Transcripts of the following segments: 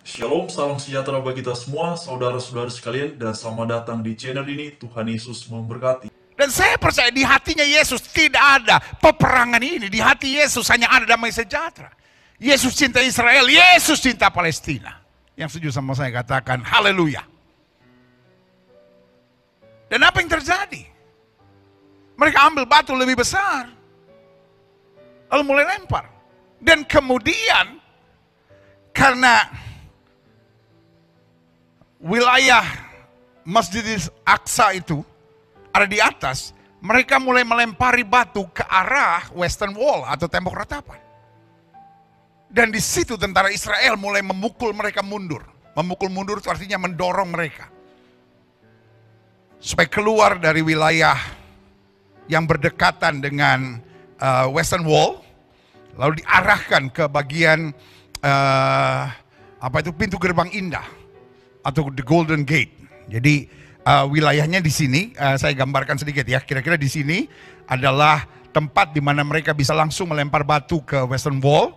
Shalom, salam sejahtera bagi kita semua, saudara-saudara sekalian, dan selamat datang di channel ini. Tuhan Yesus memberkati. Dan saya percaya di hatinya Yesus tidak ada peperangan ini. Di hati Yesus hanya ada damai sejahtera. Yesus cinta Israel, Yesus cinta Palestina. Yang setuju sama saya katakan haleluya. Dan apa yang terjadi? Mereka ambil batu lebih besar, lalu mulai lempar. Dan kemudian karena wilayah Masjid Aqsa itu ada di atas, mereka mulai melempari batu ke arah Western Wall atau tembok ratapan. Dan di situ tentara Israel mulai memukul mereka mundur. Memukul mundur itu artinya mendorong mereka supaya keluar dari wilayah yang berdekatan dengan Western Wall, lalu diarahkan ke bagian pintu gerbang indah atau the Golden Gate. Jadi wilayahnya di sini saya gambarkan sedikit ya. Kira-kira di sini adalah tempat di mana mereka bisa langsung melempar batu ke Western Wall.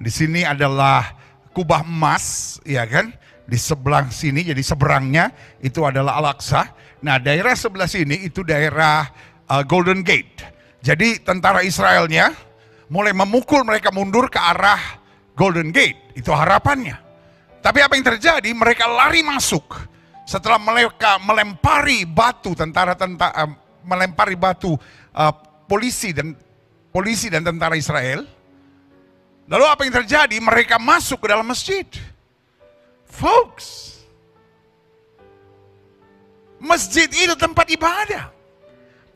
Di sini adalah kubah emas, ya kan? Di sebelah sini, jadi seberangnya itu adalah Al-Aqsa. Nah, daerah sebelah sini itu daerah Golden Gate. Jadi tentara Israelnya mulai memukul mereka mundur ke arah Golden Gate. Itu harapannya. Tapi apa yang terjadi? Mereka lari masuk. Setelah mereka melempari batu melempari batu polisi dan tentara Israel. Lalu apa yang terjadi? Mereka masuk ke dalam masjid. Folks, masjid itu tempat ibadah.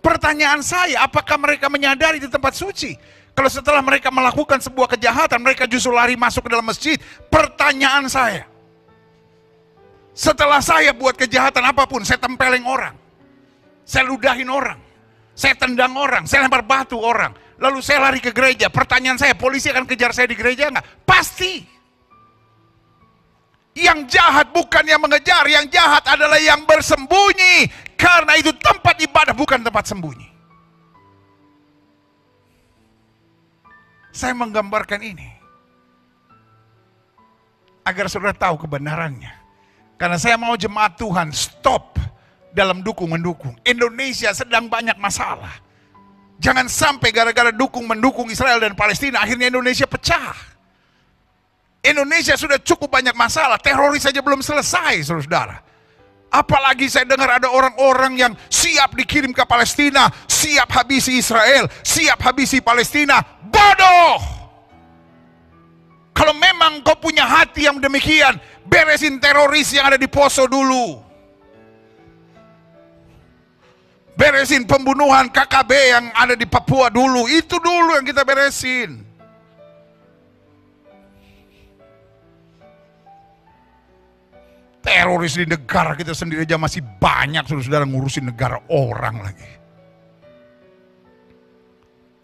Pertanyaan saya, apakah mereka menyadari itu tempat suci? Kalau setelah mereka melakukan sebuah kejahatan, mereka justru lari masuk ke dalam masjid. Pertanyaan saya, setelah saya buat kejahatan apapun, saya tempeleng orang, saya ludahin orang, saya tendang orang, saya lempar batu orang, lalu saya lari ke gereja. Pertanyaan saya, polisi akan kejar saya di gereja nggak? Pasti. Yang jahat bukan yang mengejar, yang jahat adalah yang bersembunyi. Karena itu tempat ibadah bukan tempat sembunyi. Saya menggambarkan ini agar saudara tahu kebenarannya. Karena saya mau jemaat Tuhan stop dalam dukung-mendukung. Indonesia sedang banyak masalah. Jangan sampai gara-gara mendukung Israel dan Palestina akhirnya Indonesia pecah. Indonesia sudah cukup banyak masalah, teroris saja belum selesai, saudara. Apalagi saya dengar ada orang-orang yang siap dikirim ke Palestina, siap habisi Israel, siap habisi Palestina. Bodoh! Kalau memang kau punya hati yang demikian, beresin teroris yang ada di Poso dulu. Beresin pembunuhan KKB yang ada di Papua dulu, itu dulu yang kita beresin. Teroris di negara kita sendiri aja masih banyak, saudara-saudara, ngurusin negara orang lagi.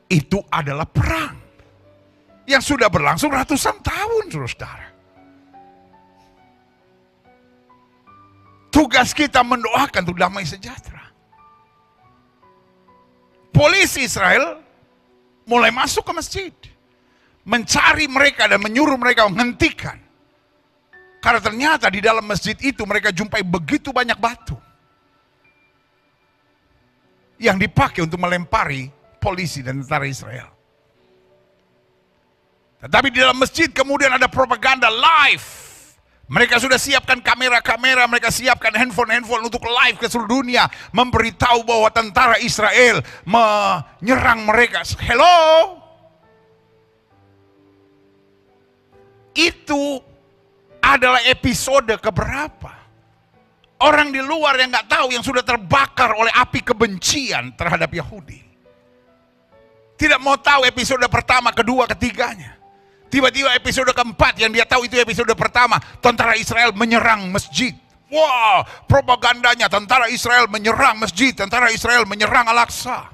Itu adalah perang yang sudah berlangsung ratusan tahun, saudara-saudara. Tugas kita mendoakan untuk damai sejahtera. Polisi Israel mulai masuk ke masjid, mencari mereka dan menyuruh mereka menghentikan. Karena ternyata di dalam masjid itu mereka jumpai begitu banyak batu yang dipakai untuk melempari polisi dan tentara Israel. Tetapi di dalam masjid kemudian ada propaganda live. Mereka sudah siapkan kamera-kamera, mereka siapkan handphone-handphone untuk live ke seluruh dunia. Memberitahu bahwa tentara Israel menyerang mereka. Hello? Itu adalah episode keberapa? Orang di luar yang nggak tahu yang sudah terbakar oleh api kebencian terhadap Yahudi. Tidak mau tahu episode pertama, kedua, ketiganya. Tiba-tiba episode keempat yang dia tahu itu episode pertama. Tentara Israel menyerang masjid. Wah, propagandanya tentara Israel menyerang masjid, tentara Israel menyerang Al-Aqsa.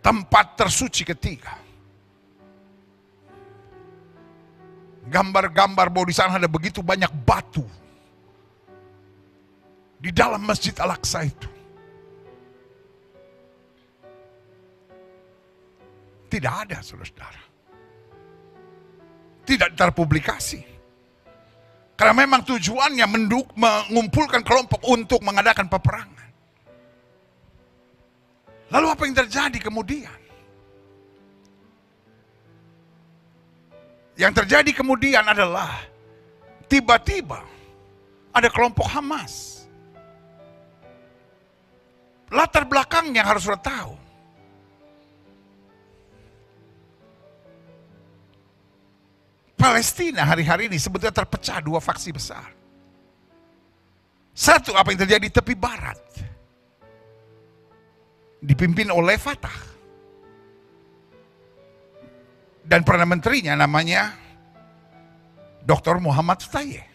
Tempat tersuci ketiga. Gambar-gambar bahwa di sana ada begitu banyak batu di dalam Masjid Al-Aqsa itu. Tidak ada, saudara-saudara. Tidak terpublikasi. Karena memang tujuannya mengumpulkan kelompok untuk mengadakan peperangan. Lalu apa yang terjadi kemudian? Yang terjadi kemudian adalah tiba-tiba ada kelompok Hamas. Latar belakangnya harus sudah tahu. Palestina hari-hari ini sebetulnya terpecah dua faksi besar. Satu, apa yang terjadi di tepi barat, dipimpin oleh Fatah. Dan Perdana Menterinya namanya Dr. Muhammad Shtayyeh.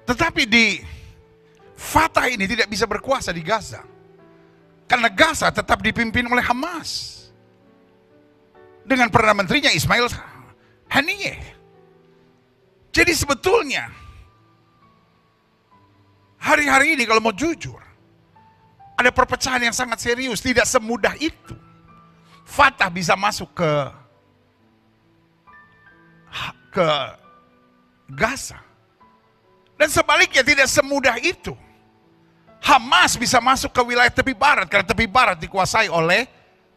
Tetapi di Fatah ini tidak bisa berkuasa di Gaza. Karena Gaza tetap dipimpin oleh Hamas. Dengan Perdana Menterinya Ismail Haniyeh. Jadi sebetulnya hari-hari ini kalau mau jujur, ada perpecahan yang sangat serius, tidak semudah itu. Fatah bisa masuk ke Gaza. Dan sebaliknya tidak semudah itu. Hamas bisa masuk ke wilayah tepi barat, karena tepi barat dikuasai oleh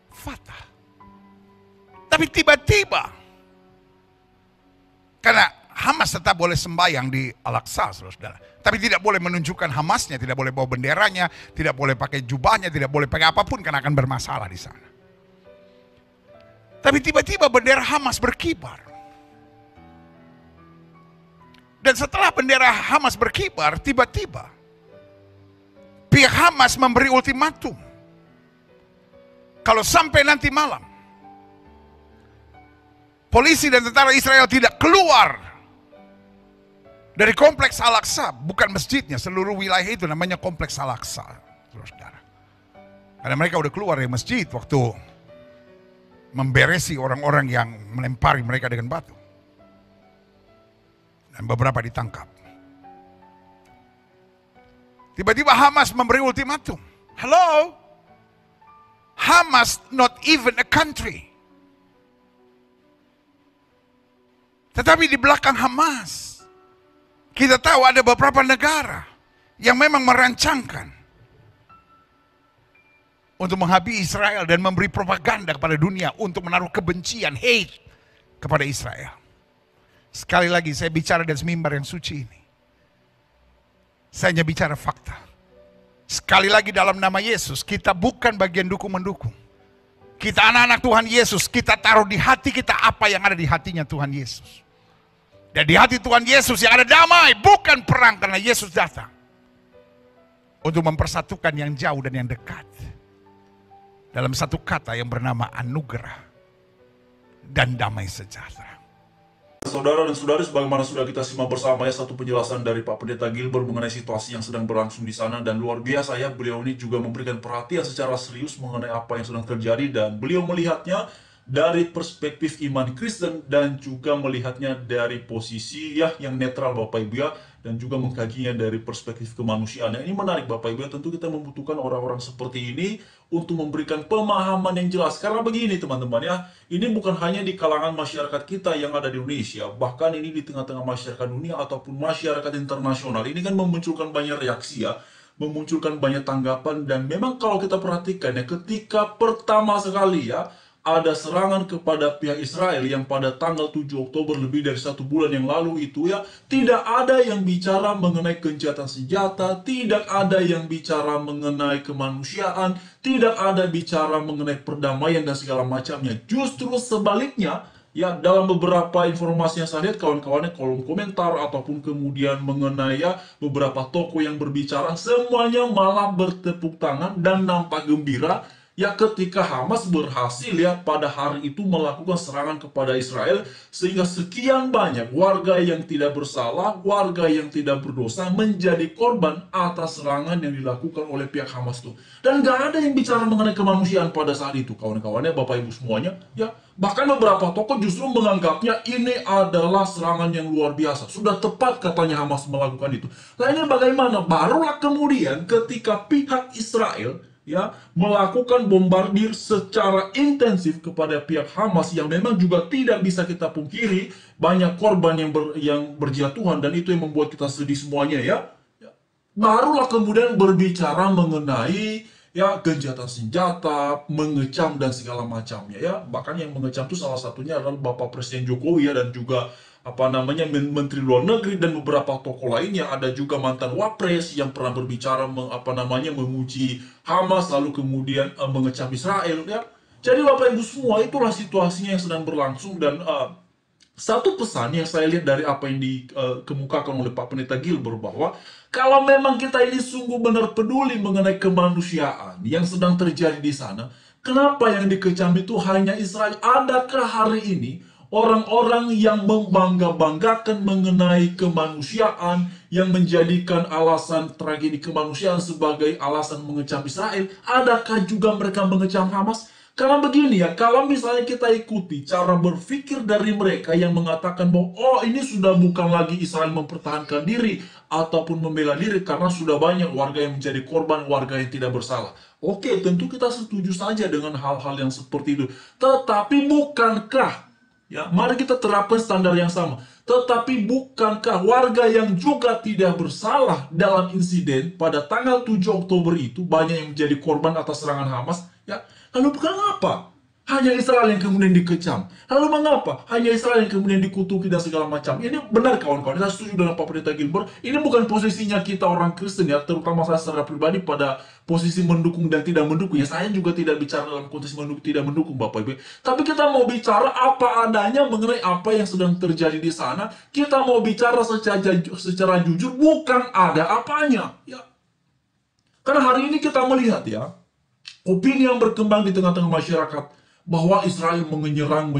Fatah. Tapi tiba-tiba, karena Hamas tetap boleh sembahyang di Al-Aqsa, saudara. Tapi tidak boleh menunjukkan Hamasnya, tidak boleh bawa benderanya, tidak boleh pakai jubahnya, tidak boleh pakai apapun karena akan bermasalah di sana. Tapi tiba-tiba bendera Hamas berkibar. Dan setelah bendera Hamas berkibar, tiba-tiba pihak Hamas memberi ultimatum. Kalau sampai nanti malam polisi dan tentara Israel tidak keluar dari kompleks Al-Aqsa, bukan masjidnya, seluruh wilayah itu namanya kompleks Al-Aqsa, saudara. Karena mereka udah keluar dari masjid waktu memberesi orang-orang yang melempari mereka dengan batu. Dan beberapa ditangkap. Tiba-tiba Hamas memberi ultimatum. Hello? Hamas not even a country. Tetapi di belakang Hamas, kita tahu ada beberapa negara yang memang merancangkan untuk menghabisi Israel dan memberi propaganda kepada dunia untuk menaruh kebencian, hate kepada Israel. Sekali lagi saya bicara dari mimbar yang suci ini. Saya hanya bicara fakta. Sekali lagi dalam nama Yesus, kita bukan bagian dukung-mendukung. Kita anak-anak Tuhan Yesus, kita taruh di hati kita apa yang ada di hatinya Tuhan Yesus. Dan di hati Tuhan Yesus yang ada damai, bukan perang, karena Yesus datang untuk mempersatukan yang jauh dan yang dekat. Dalam satu kata yang bernama anugerah dan damai sejahtera. Saudara dan saudari, sebagaimana sudah kita simak bersama ya satu penjelasan dari Pak Pendeta Gilbert mengenai situasi yang sedang berlangsung di sana, dan luar biasa ya, beliau ini juga memberikan perhatian secara serius mengenai apa yang sedang terjadi, dan beliau melihatnya dari perspektif iman Kristen dan juga melihatnya dari posisi ya yang netral Bapak Ibu ya, dan juga mengkajinya dari perspektif kemanusiaan. Ini menarik Bapak Ibu ya, tentu kita membutuhkan orang-orang seperti ini untuk memberikan pemahaman yang jelas. Karena begini teman-teman ya, ini bukan hanya di kalangan masyarakat kita yang ada di Indonesia, bahkan ini di tengah-tengah masyarakat dunia ataupun masyarakat internasional. Ini kan memunculkan banyak reaksi ya, memunculkan banyak tanggapan, dan memang kalau kita perhatikan ya, ketika pertama sekali ya ada serangan kepada pihak Israel yang pada tanggal 7 Oktober lebih dari 1 bulan yang lalu itu ya, tidak ada yang bicara mengenai gencatan senjata, tidak ada yang bicara mengenai kemanusiaan, tidak ada bicara mengenai perdamaian dan segala macamnya. Justru sebaliknya, ya dalam beberapa informasi yang saya lihat kawan-kawannya kolom komentar ataupun kemudian mengenai ya beberapa tokoh yang berbicara, semuanya malah bertepuk tangan dan nampak gembira ya ketika Hamas berhasil ya pada hari itu melakukan serangan kepada Israel, sehingga sekian banyak warga yang tidak bersalah, warga yang tidak berdosa menjadi korban atas serangan yang dilakukan oleh pihak Hamas itu. Dan gak ada yang bicara mengenai kemanusiaan pada saat itu kawan-kawannya, Bapak Ibu semuanya ya. Bahkan beberapa tokoh justru menganggapnya ini adalah serangan yang luar biasa. Sudah tepat katanya Hamas melakukan itu. Nah ini bagaimana? Barulah kemudian ketika pihak Israel ya melakukan bombardir secara intensif kepada pihak Hamas yang memang juga tidak bisa kita pungkiri banyak korban yang berjatuhan, dan itu yang membuat kita sedih semuanya ya. Barulah kemudian berbicara mengenai ya gencatan senjata, mengecam dan segala macamnya ya. Bahkan yang mengecam itu salah satunya adalah Bapak Presiden Jokowi ya, dan juga Menteri Luar Negeri dan beberapa tokoh lainnya. Ada juga mantan Wapres yang pernah berbicara memuji Hamas lalu kemudian mengecam Israel ya. Jadi Bapak Ibu semua, itulah situasinya yang sedang berlangsung, dan satu pesan yang saya lihat dari apa yang dikemukakan oleh Pak Pendeta Gilbert, bahwa kalau memang kita ini sungguh benar peduli mengenai kemanusiaan yang sedang terjadi di sana, kenapa yang dikecam itu hanya Israel? Adakah hari ini orang-orang yang membangga-banggakan mengenai kemanusiaan, yang menjadikan alasan tragedi kemanusiaan sebagai alasan mengecam Israel, adakah juga mereka mengecam Hamas? Karena begini ya, kalau misalnya kita ikuti cara berpikir dari mereka yang mengatakan bahwa oh ini sudah bukan lagi Israel mempertahankan diri ataupun membela diri karena sudah banyak warga yang menjadi korban, warga yang tidak bersalah. Oke, tentu kita setuju saja dengan hal-hal yang seperti itu. Tetapi bukankah, ya, mari kita terapkan standar yang sama. Tetapi bukankah warga yang juga tidak bersalah dalam insiden pada tanggal 7 Oktober itu banyak yang menjadi korban atas serangan Hamas? Ya, lalu mengapa hanya Israel yang kemudian dikecam? Lalu mengapa hanya Israel yang kemudian dikutuki dan segala macam? Ini benar kawan-kawan, saya setuju dengan Pak Pendeta Gilbert. Ini bukan posisinya kita orang Kristen ya, terutama saya secara pribadi pada posisi mendukung dan tidak mendukung ya. Saya juga tidak bicara dalam konteks mendukung tidak mendukung Bapak Ibu. Tapi kita mau bicara apa adanya mengenai apa yang sedang terjadi di sana. Kita mau bicara secara jujur, bukan ada apanya ya. Karena hari ini kita melihat ya, opini yang berkembang di tengah-tengah masyarakat bahwa Israel menyerang.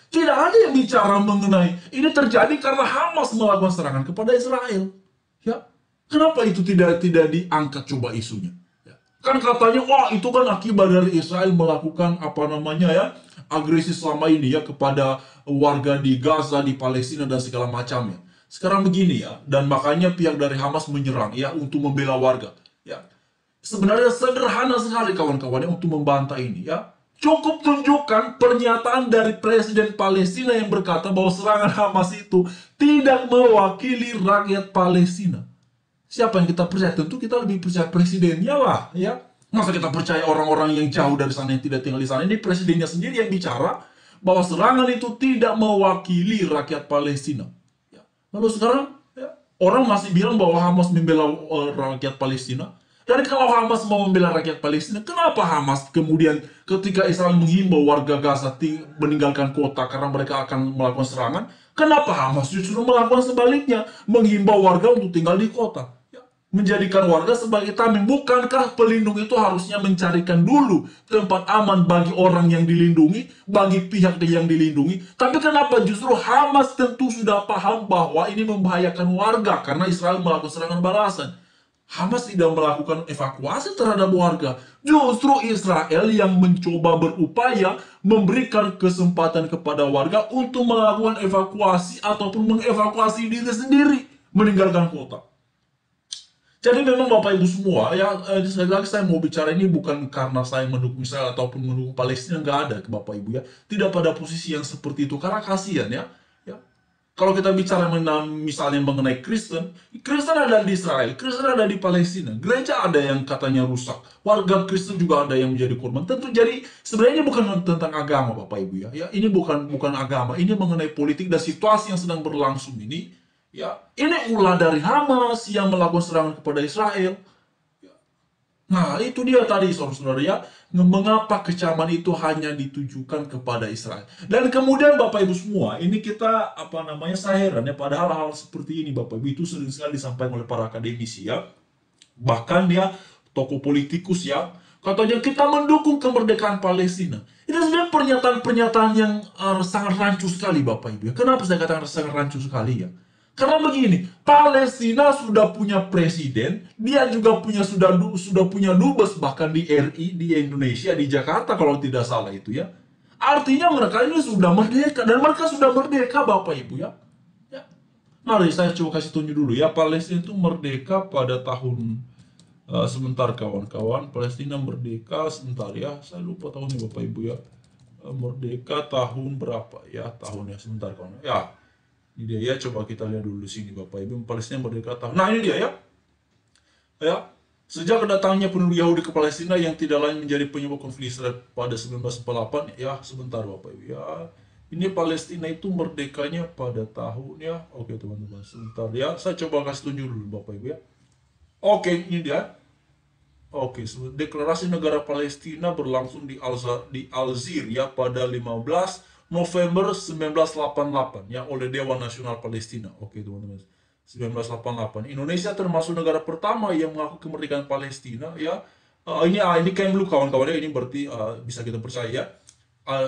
Tidak ada yang bicara mengenai ini terjadi karena Hamas melakukan serangan kepada Israel. Ya, kenapa itu tidak diangkat coba isunya? Ya. Kan katanya, wah itu kan akibat dari Israel melakukan agresi selama ini ya kepada warga di Gaza, di Palestina dan segala macamnya. Sekarang begini ya, dan makanya pihak dari Hamas menyerang ya untuk membela warga. Ya. Sebenarnya sederhana sekali kawan-kawannya untuk membantah ini ya. Cukup tunjukkan pernyataan dari Presiden Palestina yang berkata bahwa serangan Hamas itu tidak mewakili rakyat Palestina. Siapa yang kita percaya? Tentu kita lebih percaya presidennya lah ya. Masa kita percaya orang-orang yang jauh dari sana yang tidak tinggal di sana? Ini presidennya sendiri yang bicara bahwa serangan itu tidak mewakili rakyat Palestina. Ya. Lalu sekarang ya, orang masih bilang bahwa Hamas membela rakyat Palestina. Dan kalau Hamas mau membela rakyat Palestina, kenapa Hamas kemudian ketika Israel menghimbau warga Gaza meninggalkan kota karena mereka akan melakukan serangan, kenapa Hamas justru melakukan sebaliknya, menghimbau warga untuk tinggal di kota? Ya, menjadikan warga sebagai tameng. Bukankah pelindung itu harusnya mencarikan dulu tempat aman bagi orang yang dilindungi, bagi pihak yang dilindungi? Tapi kenapa justru Hamas tentu sudah paham bahwa ini membahayakan warga karena Israel melakukan serangan balasan. Hamas tidak melakukan evakuasi terhadap warga. Justru Israel yang mencoba berupaya memberikan kesempatan kepada warga untuk melakukan evakuasi ataupun mengevakuasi diri sendiri, meninggalkan kota. Jadi memang Bapak Ibu semua, ya sekali lagi saya mau bicara ini bukan karena saya mendukung Israel ataupun mendukung Palestina, nggak ada ke Bapak Ibu ya. Tidak pada posisi yang seperti itu, karena kasihan ya. Kalau kita bicara misalnya mengenai Kristen ada di Israel, Kristen ada di Palestina, gereja ada yang katanya rusak, warga Kristen juga ada yang menjadi korban. Tentu jadi sebenarnya bukan tentang agama Bapak Ibu ya. Ya ini bukan agama, ini mengenai politik dan situasi yang sedang berlangsung ini. Ya, ini ulah dari Hamas yang melakukan serangan kepada Israel. Nah, itu dia tadi saudara-saudara ya, mengapa kecaman itu hanya ditujukan kepada Israel. Dan kemudian Bapak Ibu semua, ini kita saya heran ya, padahal hal seperti ini Bapak Ibu itu sering sekali disampaikan oleh para akademisi ya. Bahkan ya, tokoh politikus ya, katanya kita mendukung kemerdekaan Palestina. Ini sebenarnya pernyataan-pernyataan yang sangat rancu sekali Bapak Ibu ya. Kenapa saya katakan sangat rancu sekali ya? Karena begini, Palestina sudah punya presiden, dia juga sudah punya dubes bahkan di RI, di Indonesia, di Jakarta kalau tidak salah itu ya. Artinya mereka ini sudah merdeka, dan mereka sudah merdeka Bapak Ibu ya. Mari saya coba kasih tunjuk dulu ya, Palestina itu merdeka pada tahun Sebentar kawan-kawan, Palestina merdeka sebentar ya, saya lupa tahunnya Bapak Ibu ya. Merdeka tahun berapa ya tahunnya, sebentar kawan ya. Ini dia ya, coba kita lihat dulu sini Bapak Ibu, Palestina merdeka tahun. Nah ini dia ya. Ya, sejak kedatangnya penduduk Yahudi ke Palestina yang tidak lain menjadi penyebab konflik Israel pada 1948, ya sebentar Bapak Ibu ya. Ini Palestina itu merdekanya pada tahunnya, oke teman-teman, sebentar ya. Saya coba kasih tunjuk dulu Bapak Ibu ya. Oke, ini dia. Oke, deklarasi negara Palestina berlangsung di Alzir ya pada 15 November 1988 ya oleh Dewan Nasional Palestina. Oke, teman-teman. 1988. Indonesia termasuk negara pertama yang mengaku kemerdekaan Palestina ya. Ini Kemlu kawan-kawan ya, ini berarti bisa kita percaya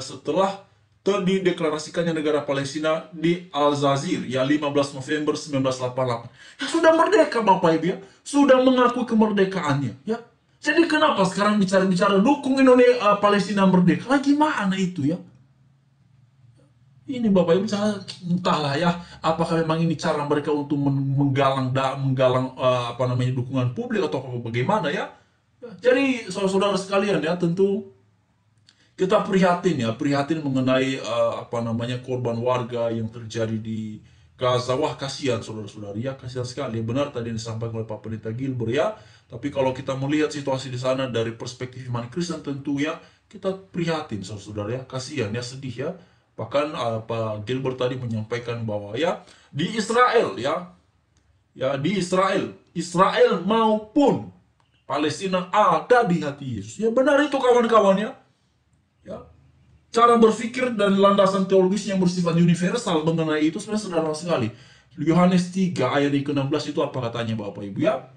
setelah dideklarasikannya negara Palestina di Alzazir ya 15 November 1988. Ya sudah merdeka Bapak Ibu ya. Sudah mengaku kemerdekaannya ya. Jadi kenapa sekarang bicara-bicara dukung Indonesia Palestina merdeka? Lagi mana itu ya? Ini Bapak Ibu, entahlah ya, apakah memang ini cara mereka untuk menggalang dukungan publik atau bagaimana ya? Jadi saudara-saudara sekalian ya, tentu kita prihatin mengenai korban warga yang terjadi di Gaza. Wah, kasihan saudara-saudara ya, kasihan sekali. Benar tadi yang disampaikan oleh Pak Pendeta Gilbert ya. Tapi kalau kita melihat situasi di sana dari perspektif iman Kristen, tentu ya kita prihatin saudara-saudara ya, kasihan ya, sedih ya. Bahkan Pak Gilbert tadi menyampaikan bahwa ya di Israel di Israel maupun Palestina ada di hati Yesus. Ya benar itu kawan-kawan ya. Cara berpikir dan landasan teologis yang bersifat universal mengenai itu sebenarnya sederhana sekali. Yohanes 3 ayat ke-16 itu apa katanya Bapak Ibu ya?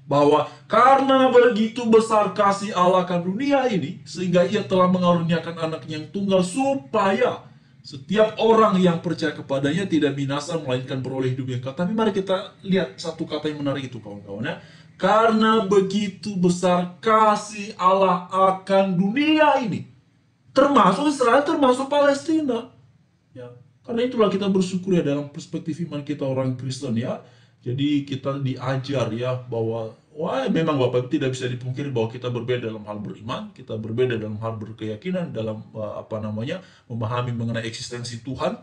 Bahwa karena begitu besar kasih Allah akan dunia ini, sehingga ia telah mengaruniakan anaknya yang tunggal, supaya setiap orang yang percaya kepadanya tidak binasa, melainkan beroleh hidup yang kekal. Tapi mari kita lihat satu kata yang menarik itu kawan-kawan ya. Karena begitu besar kasih Allah akan dunia ini, termasuk Israel, termasuk Palestina ya. Karena itulah kita bersyukur ya dalam perspektif iman kita orang Kristen ya. Jadi kita diajar ya bahwa memang Bapak tidak bisa dipungkiri bahwa kita berbeda dalam hal beriman, kita berbeda dalam hal berkeyakinan, dalam memahami mengenai eksistensi Tuhan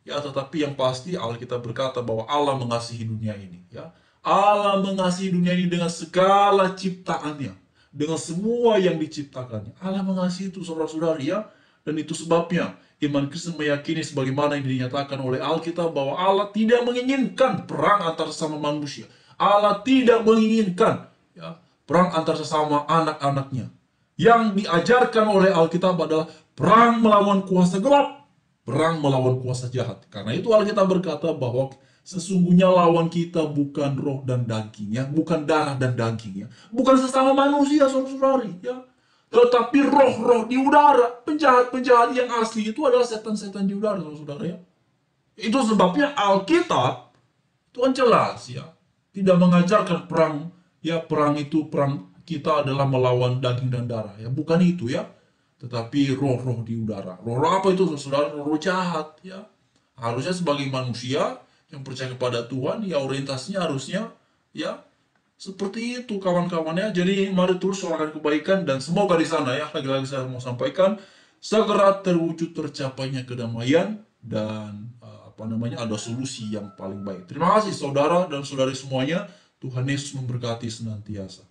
ya. Tetapi yang pasti Alkitab berkata bahwa Allah mengasihi dunia ini ya. Allah mengasihi dunia ini dengan segala ciptaannya, dengan semua yang diciptakannya. Allah mengasihi itu saudara-saudara ya. Dan itu sebabnya iman Kristen meyakini sebagaimana yang dinyatakan oleh Alkitab bahwa Allah tidak menginginkan perang antar sesama manusia. Allah tidak menginginkan ya, perang antar sesama anak-anaknya. Yang diajarkan oleh Alkitab adalah perang melawan kuasa gelap, perang melawan kuasa jahat. Karena itu Alkitab berkata bahwa sesungguhnya lawan kita bukan roh dan dagingnya, bukan darah dan dagingnya, bukan sesama manusia saudara-saudari ya. Tetapi roh-roh di udara, penjahat-penjahat yang asli itu adalah setan-setan di udara, saudara ya. Itu sebabnya Alkitab itu kan jelas ya, tidak mengajarkan perang ya, perang kita adalah melawan daging dan darah ya, bukan itu ya. Tetapi roh-roh di udara. Roh-roh apa itu saudara? Roh jahat ya. Harusnya sebagai manusia yang percaya kepada Tuhan ya, orientasinya harusnya ya seperti itu kawan-kawannya. Jadi mari terus soalkan kebaikan, dan semoga di sana ya, lagi-lagi saya mau sampaikan, segera terwujud tercapainya kedamaian dan ada solusi yang paling baik. Terima kasih saudara dan saudari semuanya. Tuhan Yesus memberkati senantiasa.